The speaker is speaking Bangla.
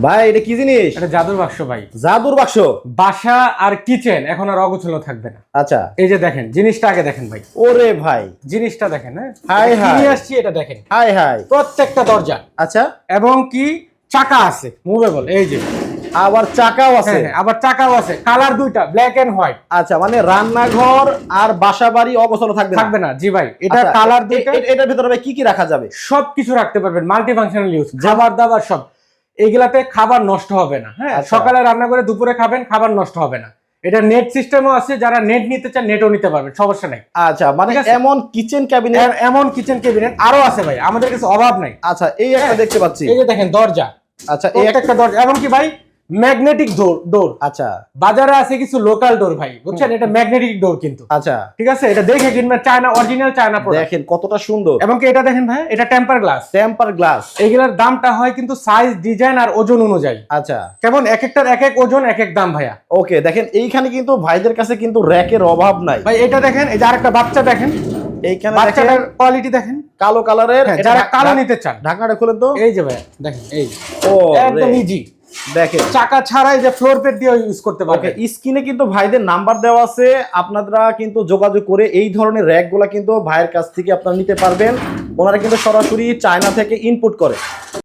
ভাই এটা কি জিনিস? এটা জাদুর বাক্স ভাই। জাদুর বাক্স। বাসা আর কিচেন এখন আর অগোছালো থাকবে না। আচ্ছা, এই যে দেখেন জিনিসটা আগে দেখেন ভাই, ওরে ভাই, জিনিসটা দেখেন। হ্যাঁ, হাই এটা কি হাই। নিয়ে আসছি এটা দেখেন। High high. প্রত্যেকটা দরজা আচ্ছা, এবং কি চাকা আছে মুভেবল, এই যে। আবার চাকাও আছে। হ্যাঁ, আবার চাকাও আছে, কালার দুইটা, ব্ল্যাক এন্ড হোয়াইট। আচ্ছা, মানে রান্নাঘর আর বাসা বাড়ি অগোছালো থাকবে না? থাকবে না জি ভাই। এটা আচ্ছা, কালার দুইটা, এটার ভিতরে ভাই কি কি রাখা যাবে? সবকিছু রাখতে পারবেন, মাল্টি ফাংশনাল ইউজ, খাবার দাবার সব। এইগুলাতে খাবার নষ্ট হবে না। হ্যাঁ, আচ্ছা। সকালে রান্না করে দুপুরে খাবেন, খাবার নষ্ট হবে না। এটা নেট সিস্টেমও আছে, যারা নেট নিতে চান নেটও নিতে পারবেন, সমস্যা নাই। আচ্ছা, মানে ঠিক আছে? এমন কিচেন ক্যাবিনেট। এমন কিচেন ক্যাবিনেট আরো আছে ভাই, আমাদের কাছে অভাব নাই। আচ্ছা, এই একটা দেখতে পাচ্ছি। এই যে দেখেন দরজা, আচ্ছা, এই একটা। প্রত্যেকটা দরজা, এমনকি ভাই ম্যাগনেটিক ডোর। আচ্ছা বাজারে আছে কিছু লোকাল ডোর ভাই, বুঝছেন, এটা ম্যাগনেটিক ডোর কিন্তু। আচ্ছা, ঠিক আছে, এটা দেখে কিনবেন, চায়না অরিজিনাল চায়না প্রোডাক্ট। দেখেন কতটা সুন্দর। এবং কি এটা দেখেন ভাই, এটা টেম্পার গ্লাস। Temper glass. এইগুলার দামটা হয় কিন্তু সাইজ, ডিজাইন আর ওজন অনুযায়ী। আচ্ছা, কেমন, এক একটার এক এক ওজন, এক এক দাম ভাইয়া। ওকে, দেখেন এইখানে কিন্তু ভাইদের কাছে কিন্তু র্যাকের অভাব নাই ভাই এটা দেখেন, এই যে আরেকটা বাচ্চা দেখেন, এইখানে দেখেন বাচ্চাটার কোয়ালিটি দেখেন, কালো কালারের। হ্যাঁ, যারা কালো নিতে চান। ঢাকনাটা খুলেন তো। এই যে ভাই দেখেন, এই ও একদম ইজি, দেখেন চাকা ছাড়াই যে ফ্লোর প্যাড দিয়ে ইউজ করতে ওকে, পারবেন। স্ক্রিনে কিন্তু ভাইদের নাম্বার দেওয়া আছে, আপনারা কিন্তু যোগাযোগ করে এই ধরনের র্যাকগুলা কিন্তু ভাইয়ের কাছ থেকে আপনারা নিতে পারবেন। ওনারা কিন্তু সরাসরি চায়না থেকে ইনপুট করে।